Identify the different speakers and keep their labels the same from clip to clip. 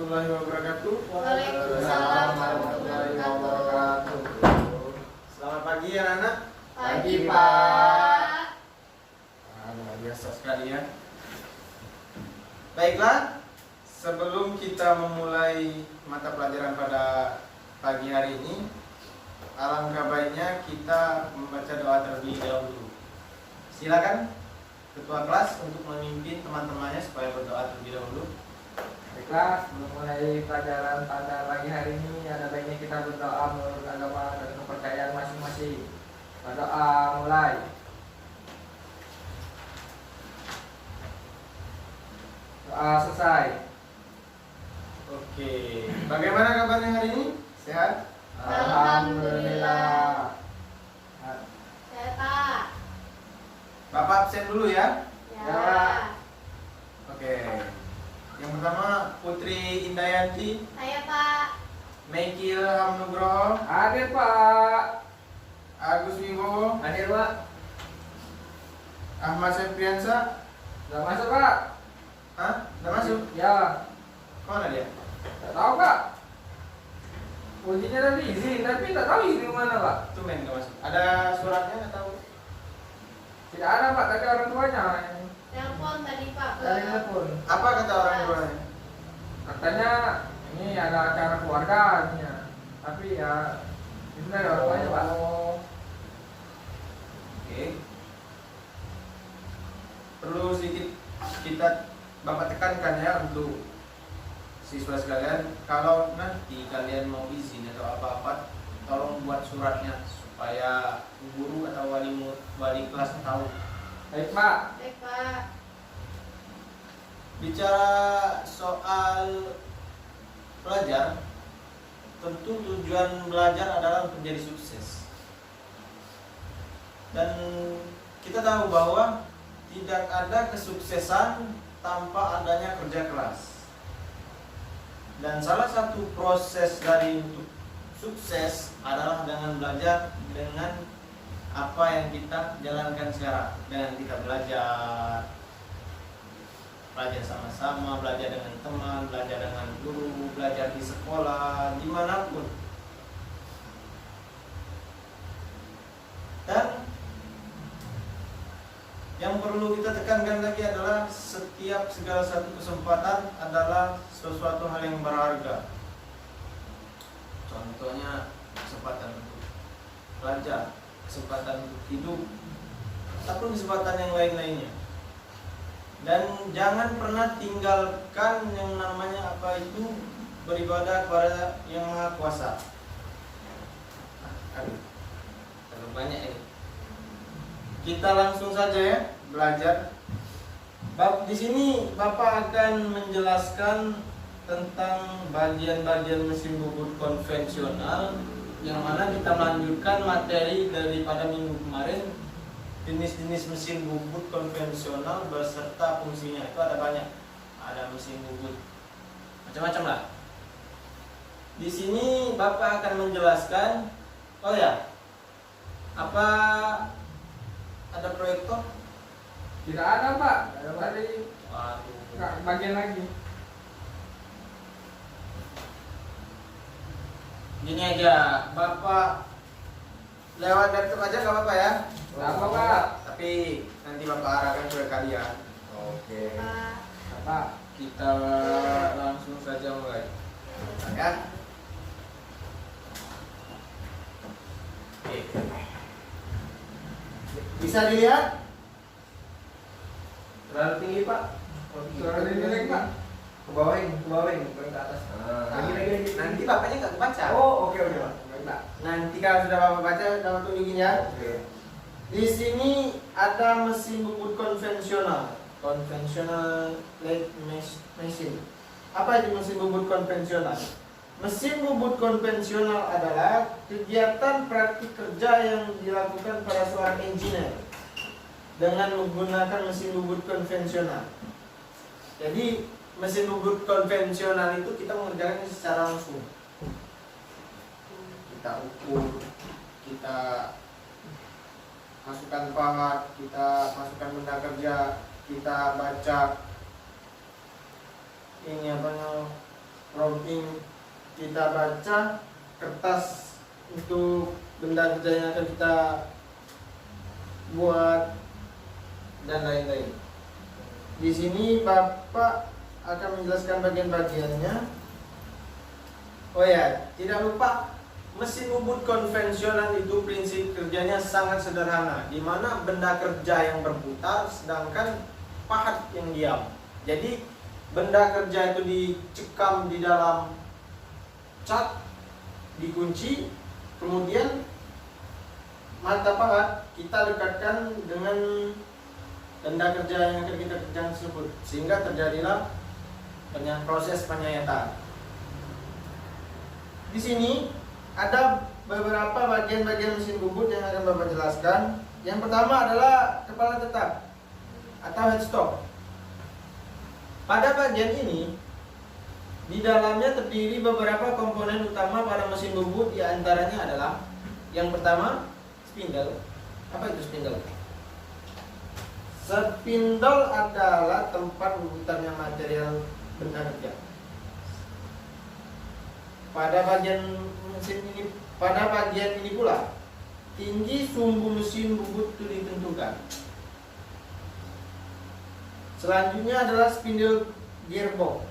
Speaker 1: warahmatullahi wabarakatuh.
Speaker 2: Waalaikumsalam warahmatullahi wabarakatuh.
Speaker 1: Selamat pagi anak-anak.
Speaker 2: Pagi, Pak.
Speaker 1: Luar biasa sekali ya. Baiklah, sebelum kita memulai mata pelajaran pada pagi hari ini, alangkah baiknya kita membaca doa terlebih dahulu. Silakan Ketua kelas untuk memimpin teman-temannya supaya berdoa terlebih dahulu.
Speaker 3: Baiklah, sebelum mulai pelajaran pada pagi hari ini, ada baiknya kita berdoa menurut agama dan kepercayaan masing-masing. Berdoa mulai. Doa selesai.
Speaker 1: Oke, bagaimana kabarnya hari ini? Sehat?
Speaker 3: Alhamdulillah.
Speaker 2: Saya Pak.
Speaker 1: Bapak absen dulu ya.
Speaker 2: Ya.
Speaker 1: Oke. Yang pertama Putri Indayanti,
Speaker 2: Saya Pak.
Speaker 1: Mekil Hamnugroho,
Speaker 3: Hadir, Pak.
Speaker 1: Agus Wibowo,
Speaker 3: Hadir, Pak.
Speaker 1: Ahmad Septriansa.
Speaker 3: Sudah masuk, Pak?
Speaker 1: Hah? Udah masuk?
Speaker 3: Ya.
Speaker 1: Kemana dia?
Speaker 3: Tak tahu, Pak. Kuncinya tadi izin, tapi tak tahu izin kemana, Pak.
Speaker 1: Tumben gak masuk. Ada suratnya nggak tahu?
Speaker 3: Tidak ada, Pak. Tadi orang tuanya
Speaker 2: Telepon tadi Pak.
Speaker 3: dari telepon.
Speaker 1: Apa kata orang tuanya?
Speaker 3: Katanya ini ada acara keluarga artinya. Tapi ya itu dari orang tuanya, Pak.
Speaker 1: Oke. Perlu sedikit kita Bapak tekankan ya untuk siswa sekalian, kalau nanti kalian mau izin atau apa-apa, tolong buat suratnya supaya guru atau wali kelas tahu.
Speaker 3: Baik, Pak.
Speaker 2: Baik Pak.
Speaker 1: Bicara soal belajar, tentu tujuan belajar adalah untuk menjadi sukses. Dan kita tahu bahwa tidak ada kesuksesan tanpa adanya kerja keras. Dan salah satu proses dari untuk sukses adalah dengan belajar dengan apa yang kita jalankan sekarang. Dengan kita belajar sama-sama, belajar dengan teman, belajar dengan guru, belajar di sekolah, dimanapun. Dan yang perlu kita tekankan lagi adalah setiap segala satu kesempatan adalah sesuatu hal yang berharga. Contohnya kesempatan untuk belajar, kesempatan untuk hidup, ataupun kesempatan yang lain-lainnya. Dan jangan pernah tinggalkan yang namanya apa itu beribadah kepada Yang Maha Kuasa. Aduh, terlalu banyak ini. Kita langsung saja ya belajar. Di sini Bapak akan menjelaskan tentang bagian-bagian mesin bubut konvensional, yang mana kita melanjutkan materi daripada minggu kemarin, jenis-jenis mesin bubut konvensional beserta fungsinya. Itu ada banyak. Ada mesin bubut macam-macam lah. Di sini Bapak akan menjelaskan, oh ya, apa ada proyektor?
Speaker 3: Tidak ada, Pak. Ada tadi
Speaker 1: Waduh.
Speaker 3: bagian lagi.
Speaker 1: Gini aja, Bapak lewat laptop aja nggak apa-apa ya?
Speaker 3: Tidak apa, Pak.
Speaker 1: Tapi nanti Bapak arahkan ke kalian.
Speaker 3: Oke.
Speaker 2: Pak.
Speaker 3: Pak.
Speaker 1: Kita langsung saja mulai. Ya. Oke. Bisa dilihat? Terlalu tinggi Pak.
Speaker 3: Suara ini lagi, Pak.
Speaker 1: Ke bawah, bukan ke atas. Lagi. Nanti Bapaknya nggak baca.
Speaker 3: Oh, oke, Pak. Baik, Pak.
Speaker 1: Nanti kalau sudah Bapak baca, Bapak tunjukin ya.
Speaker 3: Oke.
Speaker 1: Di sini ada mesin bubut konvensional, lathe machine. Apa itu mesin bubut konvensional? Mesin bubut konvensional adalah kegiatan praktik kerja yang dilakukan para seorang engineer dengan menggunakan mesin bubut konvensional. Jadi mesin bubut konvensional itu kita mengerjakannya secara langsung. Kita ukur, kita masukkan pahat, kita masukkan benda kerja, kita baca ini apa namanya drawing kita baca, kertas untuk benda kerja yang akan kita buat, dan lain-lain. Di sini Bapak akan menjelaskan bagian-bagiannya. Oh ya, tidak lupa mesin bubut konvensional itu prinsip kerjanya sangat sederhana, di mana benda kerja yang berputar sedangkan pahat yang diam. Jadi benda kerja itu dicekam di dalam cat, dikunci, kemudian mata pahat kita dekatkan dengan benda kerja yang akan kita kerjakan tersebut, sehingga terjadilah proses penyayatan. Di sini ada beberapa bagian-bagian mesin bubut yang akan Bapak jelaskan. Yang pertama adalah kepala tetap atau headstock. Pada bagian ini, di dalamnya terdiri beberapa komponen utama pada mesin bubut, di antaranya adalah yang pertama, spindle. Apa itu spindle? Spindle adalah tempat berputarnya material benda kerja. Pada bagian ini pula, tinggi sumbu mesin bubut itu ditentukan. Selanjutnya adalah spindle gearbox.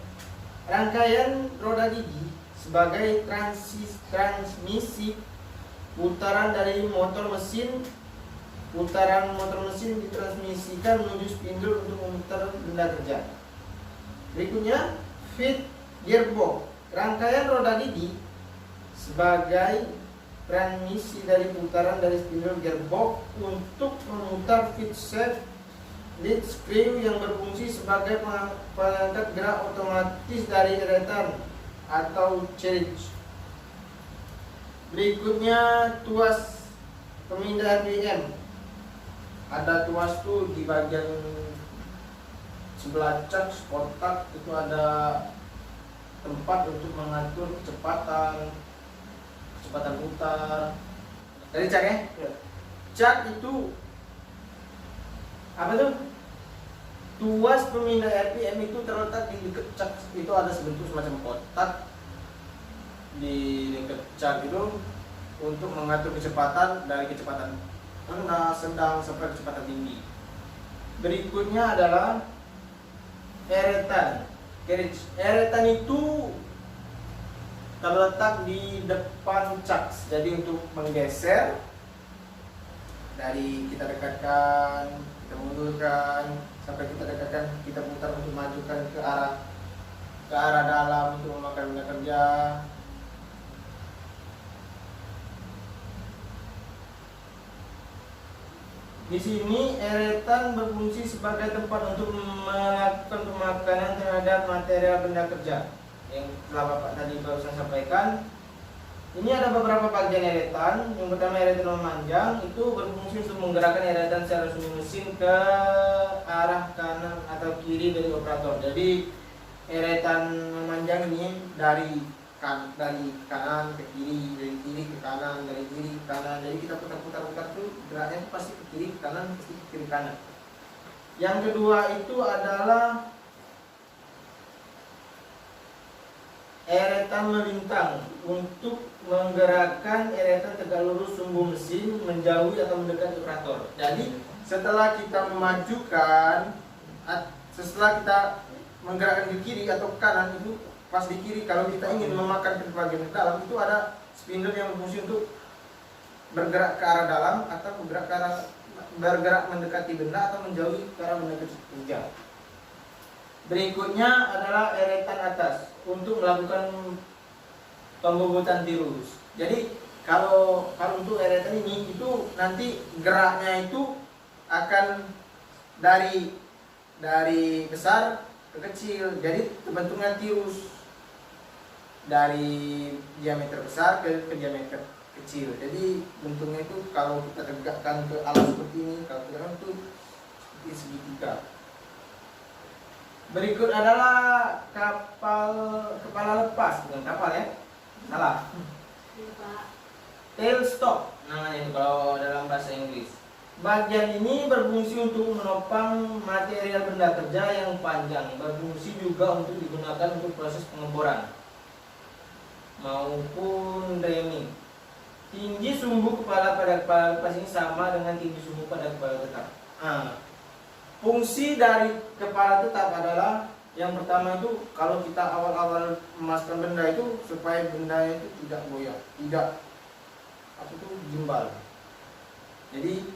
Speaker 1: Rangkaian roda gigi sebagai transmisi putaran dari motor mesin. Putaran motor mesin ditransmisikan menuju spindle untuk memutar benda kerja. Berikutnya, feed gearbox. Rangkaian roda gigi sebagai transmisi dari putaran dari spindle gearbox untuk memutar feed shaft lead screw yang berfungsi sebagai pengangkat gerak otomatis dari eretan atau carriage. Berikutnya, tuas pemindah RPM. Ada tuas tuh di bagian sebelah cat kotak itu ada tempat untuk mengatur kecepatan putar. Dari cat ya? Cat itu apa tuh? Tuas pemindah RPM itu terletak di dekat cat, itu ada sebentuk semacam kotak di dekat cat itu untuk mengatur kecepatan dari kecepatan rendah, sedang sampai kecepatan tinggi. Berikutnya adalah eretan. Eretan itu terletak di depan cak. Jadi untuk menggeser dari kita dekatkan, kita mundurkan sampai kita dekatkan, kita putar untuk majukan ke arah dalam untuk memakan benda kerja. Di sini eretan berfungsi sebagai tempat untuk melakukan pemakanan terhadap material benda kerja yang telah Bapak tadi barusan sampaikan. Ini ada beberapa bagian eretan. Yang pertama, eretan memanjang, itu berfungsi untuk menggerakkan eretan secara semi mesin ke arah kanan atau kiri dari operator. Jadi eretan memanjang ini dari kanan ke kiri, dari kiri ke kanan, dari kiri ke kanan. Jadi kita putar-putar tuh geraknya itu pasti ke kiri, kanan, pasti ke kiri, kanan. Yang kedua itu adalah eretan melintang, untuk menggerakkan eretan tegak lurus sumbu mesin menjauhi atau mendekati operator. Jadi setelah kita memajukan, setelah kita menggerakkan ke kiri atau ke kanan, itu pas di kiri, kalau kita ingin memakan ke bagian dalam, itu ada spindle yang berfungsi untuk bergerak ke arah dalam atau bergerak mendekati benda atau menjauhi ke arah benda kerja. Berikutnya adalah eretan atas untuk melakukan pembobotan tirus. Jadi kalau untuk eretan ini itu nanti geraknya itu akan dari besar ke kecil. Jadi terbentuknya tirus dari diameter besar ke diameter kecil. Jadi bentuknya itu kalau kita tegakkan ke alas seperti ini, kalau tegakkan itu seperti segitiga. Berikut adalah kepala lepas, bukan kapal ya, salah. Tailstock namanya itu kalau dalam bahasa Inggris. Bagian ini berfungsi untuk menopang material benda kerja yang panjang, berfungsi juga untuk digunakan untuk proses pengeboran. maupun daya ming. Tinggi sumbu kepala pada kepala lepas ini sama dengan tinggi sumbu pada kepala tetap. Fungsi dari kepala tetap adalah yang pertama itu kalau kita awal-awal memasukkan benda itu supaya benda itu tidak goyah, tidak gimbal. Jadi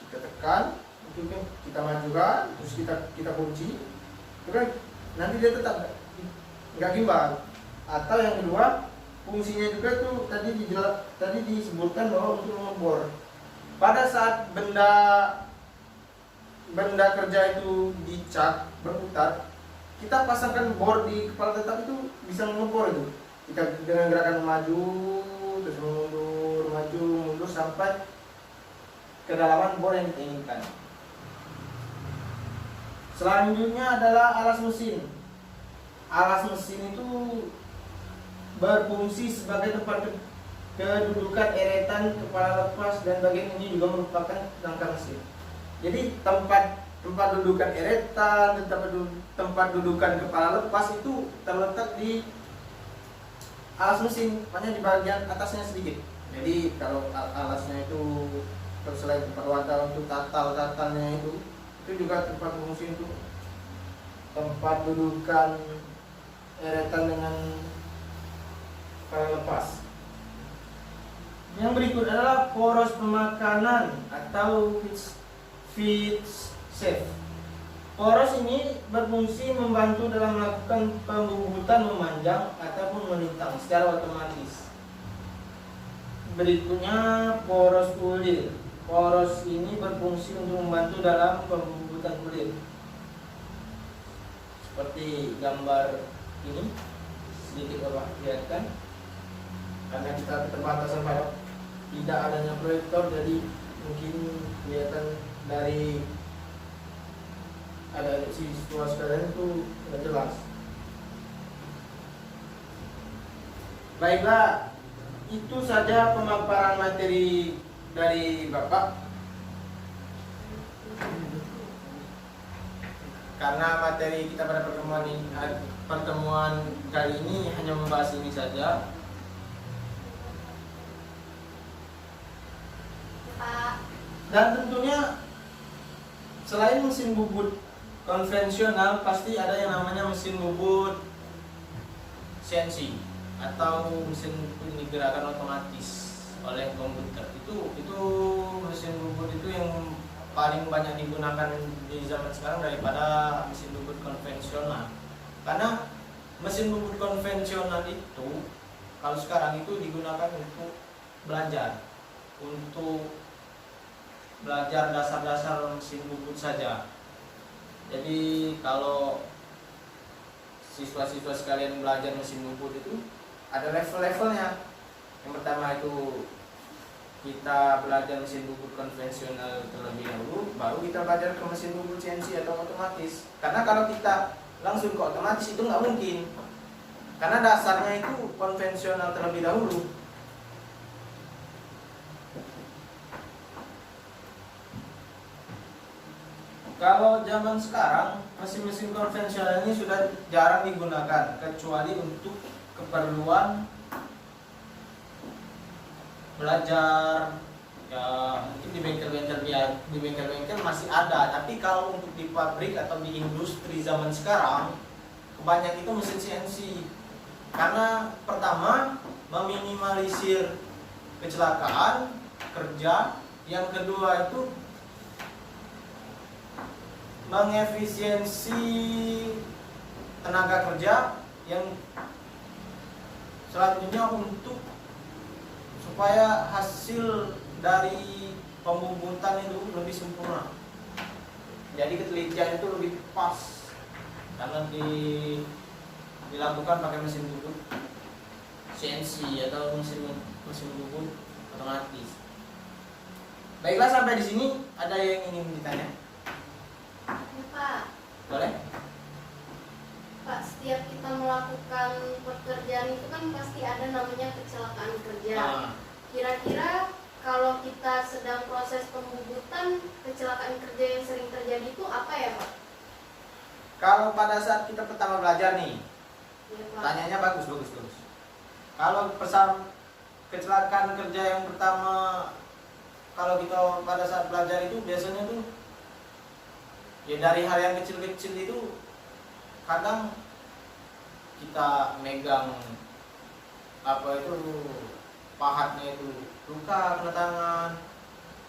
Speaker 1: kita tekan, itu kan kita majukan, terus kita kunci, itu kan nanti dia tetap nggak gimbal. Atau yang kedua, fungsinya juga tuh tadi disebutkan bahwa untuk ngebor. Pada saat benda kerja itu dicat berputar, kita pasangkan bor di kepala tetap itu bisa ngebor itu. Kita dengan gerakan maju terus mundur, maju mundur sampai kedalaman bor yang kita inginkan. Selanjutnya adalah alas mesin. Alas mesin itu berfungsi sebagai tempat kedudukan eretan kepala lepas dan bagian ini juga merupakan rangka mesin. Jadi tempat dudukan eretan, tempat dudukan kepala lepas itu terletak di alas mesin, hanya di bagian atasnya sedikit. Jadi kalau alasnya itu selain tempat wadah untuk tatalnya itu juga tempat fungsi untuk tempat dudukan eretan dengan kepala lepas. Yang berikut adalah poros pemakanan atau feed safe. Poros ini berfungsi membantu dalam melakukan pembubutan memanjang ataupun melintang secara otomatis. Berikutnya poros kulit. Poros ini berfungsi untuk membantu dalam pembubutan kulit. Seperti gambar ini, sedikit Bapak lihatkan. Karena kita keterbatasan pada tidak adanya proyektor, jadi mungkin kelihatan dari ada siswa sekalian itu tidak jelas. Baiklah, itu saja pemaparan materi dari Bapak. Karena materi kita pada pertemuan kali ini hanya membahas ini saja. Dan tentunya selain mesin bubut konvensional, pasti ada yang namanya mesin bubut CNC atau mesin gerakan otomatis oleh komputer. Itu mesin bubut itu yang paling banyak digunakan di zaman sekarang daripada mesin bubut konvensional. Karena mesin bubut konvensional itu kalau sekarang itu digunakan untuk belajar dasar-dasar mesin bubut saja. Jadi kalau siswa-siswa sekalian belajar mesin bubut itu ada level-levelnya. Yang pertama itu kita belajar mesin bubut konvensional terlebih dahulu, baru kita belajar ke mesin bubut CNC atau otomatis. Karena kalau kita langsung ke otomatis itu nggak mungkin, karena dasarnya itu konvensional terlebih dahulu. Kalau zaman sekarang mesin-mesin konvensional ini sudah jarang digunakan kecuali untuk keperluan belajar. Ya mungkin di bengkel-bengkel masih ada, tapi kalau untuk di pabrik atau di industri zaman sekarang kebanyakan itu mesin CNC. Karena pertama meminimalisir kecelakaan kerja, yang kedua itu mengefisiensi tenaga kerja, yang selanjutnya untuk supaya hasil dari pembubutan itu lebih sempurna. Jadi ketelitian itu lebih pas karena dilakukan pakai mesin bubut CNC atau mesin bubut otomatis. Baiklah, sampai di sini ada yang ingin ditanya?
Speaker 2: Ya, Pak.
Speaker 1: Boleh?
Speaker 2: Pak, setiap kita melakukan pekerjaan itu kan pasti ada namanya kecelakaan kerja. Kira-kira kalau kita sedang proses pembubutan, kecelakaan kerja yang sering terjadi itu apa ya, Pak?
Speaker 1: Kalau pada saat kita pertama belajar nih,
Speaker 2: Ya, Pak.
Speaker 1: tanyanya bagus. Kalau pesan kecelakaan kerja yang pertama kalau kita pada saat belajar itu biasanya tuh ya dari hal yang kecil-kecil itu kadang kita megang apa itu pahatnya itu luka kena tangan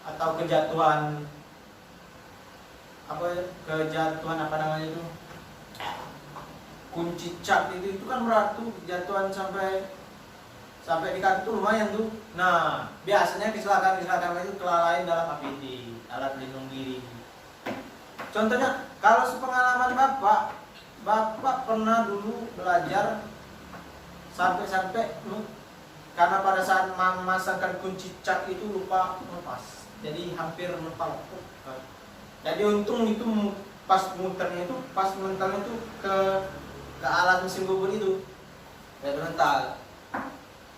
Speaker 1: atau kejatuhan apa namanya itu kunci cat itu kan berat tuh jatuhan sampai di kaki tuh lumayan tuh. Nah biasanya kecelakaan itu kelalaian dalam APD, alat pelindung diri. Contohnya kalau sepengalaman bapak pernah dulu belajar sampai karena pada saat memasangkan kunci cat itu lupa lepas, jadi hampir mental. Jadi untung itu pas muternya itu ke alat mesin bubur itu ya mental.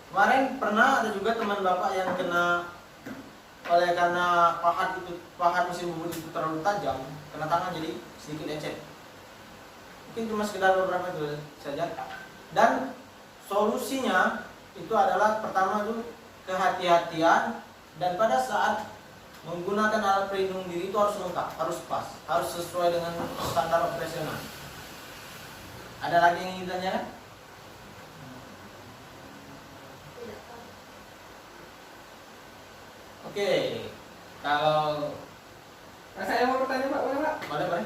Speaker 1: Kemarin pernah ada juga teman bapak yang kena karena pahat mesin bubur itu terlalu tajam, kena tangan jadi sedikit lecet. Mungkin cuma sekedar beberapa itu saja. Dan solusinya itu adalah pertama itu kehati-hatian, dan pada saat menggunakan alat pelindung diri itu harus lengkap, harus pas, harus sesuai dengan standar operasional. Ada lagi yang ingin ditanyakan?
Speaker 2: Tidak tahu.
Speaker 1: Oke, kalau
Speaker 3: Saya mau bertanya Pak, boleh Pak?
Speaker 1: boleh.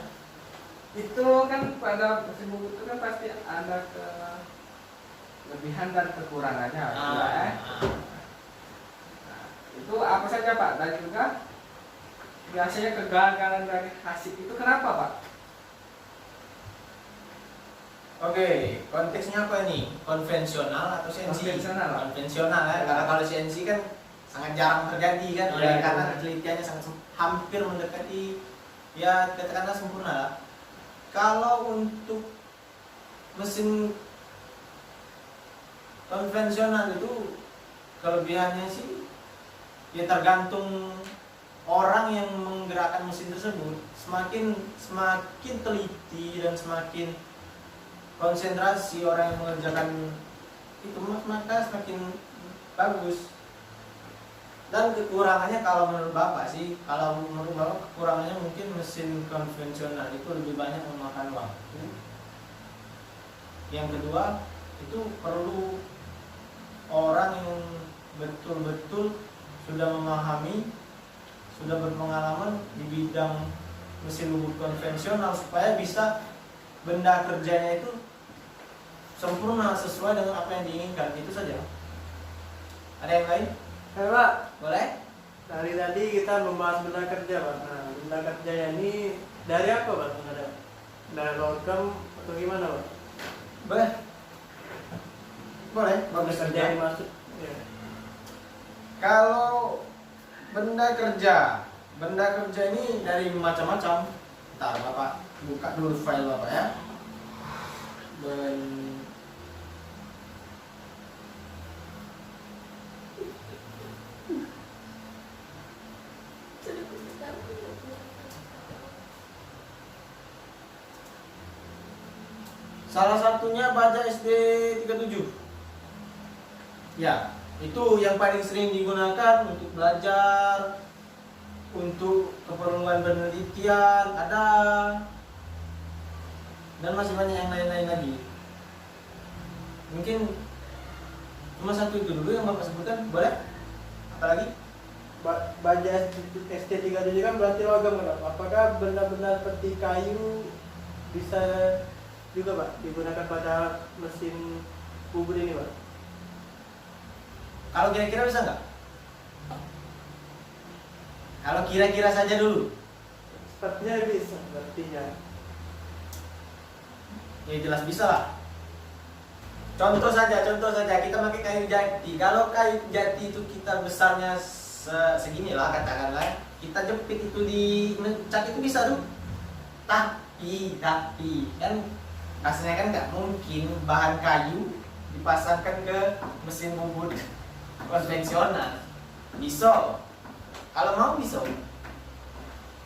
Speaker 3: Itu kan pada mesin bubut itu kan pasti ada kelebihan dan kekurangannya,
Speaker 1: Ah.
Speaker 3: Nah, itu apa saja Pak? Dan juga biasanya kegagalan dari hasil itu kenapa Pak?
Speaker 1: Oke, konteksnya apa ini? Konvensional atau CNC?
Speaker 3: Konvensional, Pak.
Speaker 1: Konvensional ya, karena kalau CNC kan sangat jarang terjadi kan,
Speaker 3: Iya,
Speaker 1: karena
Speaker 3: iya.
Speaker 1: penelitiannya hampir mendekati ya katakanlah sempurna lah. Kalau untuk mesin konvensional itu kelebihannya sih ya tergantung orang yang menggerakkan mesin tersebut. Semakin teliti dan semakin konsentrasi orang yang mengerjakan itu maka semakin bagus. Dan kekurangannya kalau menurut bapak kekurangannya mungkin mesin konvensional itu lebih banyak memakan waktu. Yang kedua itu perlu orang yang betul-betul sudah memahami, sudah berpengalaman di bidang mesin bubut konvensional supaya bisa benda kerjanya itu sempurna sesuai dengan apa yang diinginkan. Itu saja. Ada yang lain?
Speaker 4: Pak,
Speaker 1: Boleh?
Speaker 4: dari tadi kita membahas benda kerja, Pak. Nah, benda kerjanya ini dari apa, Pak? Dari logam atau gimana, Pak?
Speaker 1: Boleh. Boleh.
Speaker 4: Benda
Speaker 1: Bagus
Speaker 4: kerja
Speaker 1: saja.
Speaker 4: yang masuk. Ya.
Speaker 1: Kalau benda kerja ini dari macam-macam. Ntar Bapak buka dulu file Bapak ya. Salah satunya baja SD 37. Ya, itu yang paling sering digunakan untuk belajar, untuk keperluan penelitian, ada, dan masih banyak yang lain-lain lagi. Mungkin cuma satu itu dulu yang Bapak sebutkan, boleh? Apalagi?
Speaker 4: Baja ST37 kan berarti logam, Pak. Apakah benda-benda seperti kayu bisa juga, Pak, digunakan pada mesin bubur ini, Pak?
Speaker 1: Kalau kira-kira bisa nggak? Kalau kira-kira saja dulu.
Speaker 4: Sepertinya bisa, berartinya.
Speaker 1: Ya jelas bisa lah. Contoh saja kita pakai kayu jati. Kalau kayu jati itu kita besarnya segini lah katakanlah, kita jepit itu di cat itu bisa tuh. Tapi kan rasanya kan nggak mungkin bahan kayu dipasangkan ke mesin bubut konvensional. Bisa. Kalau mau bisa.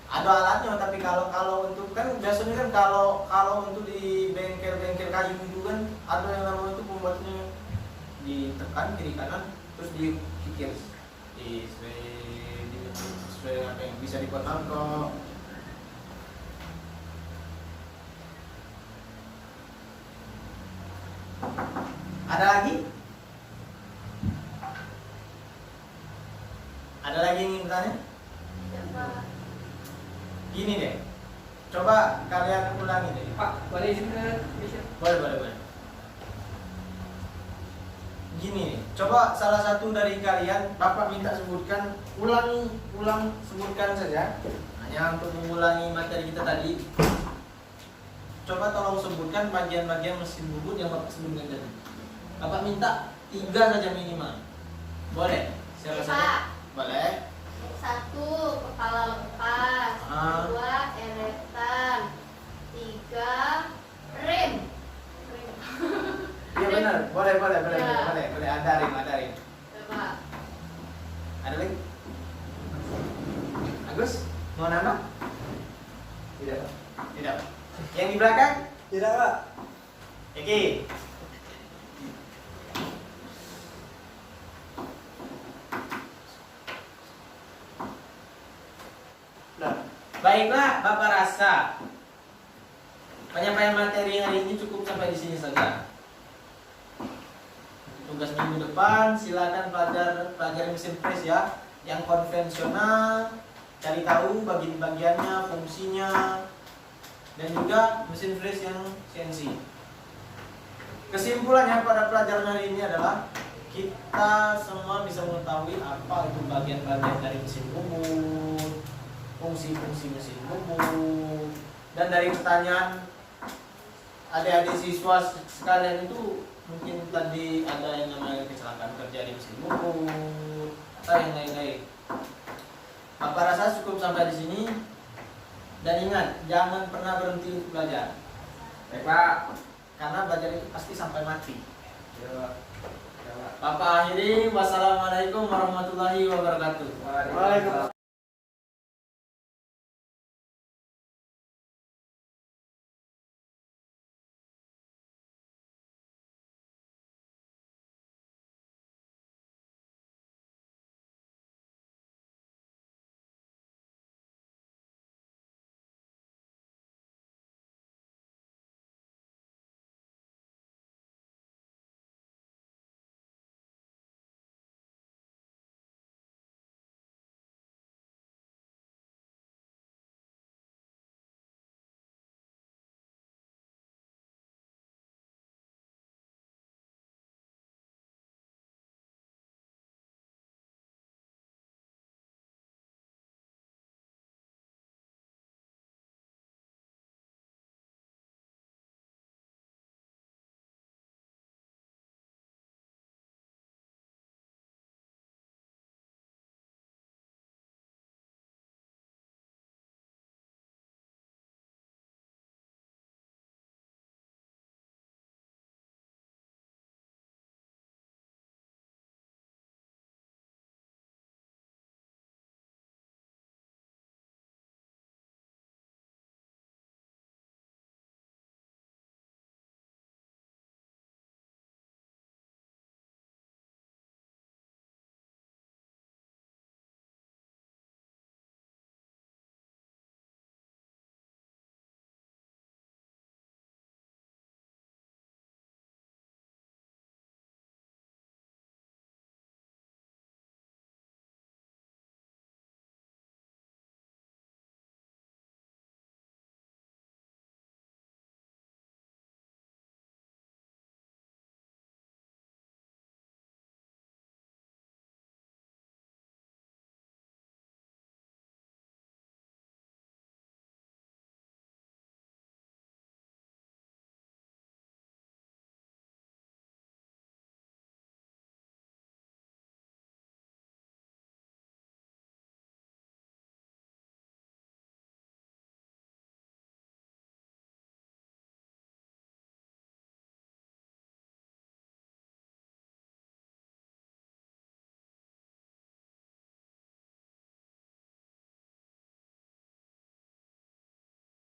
Speaker 1: Ada alatnya, tapi kalau untuk kan biasanya kan kalau untuk di bengkel kayu itu kan ada yang namanya itu pembuatnya ditekan kiri kanan terus dikikir sesuai apa yang bisa dikontrol kok. Ada lagi? Ada lagi yang ingin bertanya?
Speaker 2: Coba.
Speaker 1: Gini deh, coba kalian ulangi deh.
Speaker 3: Pak, boleh izin ke Misha?
Speaker 1: Boleh. Gini nih, coba salah satu dari kalian, Bapak minta sebutkan, ulang sebutkan saja. Hanya untuk mengulangi materi kita tadi. Coba tolong sebutkan bagian-bagian mesin bubut yang Bapak sebutkan tadi. Bapak minta 3 saja minimal. Boleh? Siapa
Speaker 2: Pak.
Speaker 1: saja? Boleh.
Speaker 2: 1. Kepala lepas. 2. Eretan. 3. Rem.
Speaker 1: Iya benar. Boleh.
Speaker 2: Ya.
Speaker 1: Boleh. Ada ring.
Speaker 2: Coba.
Speaker 1: Ada lagi? Agus, mau nambah?
Speaker 3: Tidak, Pak.
Speaker 1: Tidak. Yang di belakang?
Speaker 4: Tidak Pak.
Speaker 1: Oke.
Speaker 4: Nah,
Speaker 1: Baiklah, Bapak rasa penyampaian materi hari ini cukup sampai di sini saja. Tugas minggu depan silakan pelajari mesin press ya, yang konvensional, cari tahu bagian-bagiannya, fungsinya, dan juga mesin press yang CNC. Kesimpulannya pada pelajaran hari ini adalah kita semua bisa mengetahui apa itu bagian-bagian dari mesin bubut, fungsi-fungsi mesin bubut, dan dari pertanyaan adik-adik siswa sekalian itu mungkin tadi ada yang namanya kecelakaan kerja di mesin bubut atau yang lain-lain. Bapak rasa cukup sampai di sini, dan ingat jangan pernah berhenti untuk belajar.
Speaker 3: Baik, Pak.
Speaker 1: Karena belajar itu pasti sampai mati.
Speaker 3: Ya, Pak. Ya, Pak.
Speaker 1: Bapak akhiri, wassalamualaikum warahmatullahi wabarakatuh.
Speaker 3: Waalaikumsalam.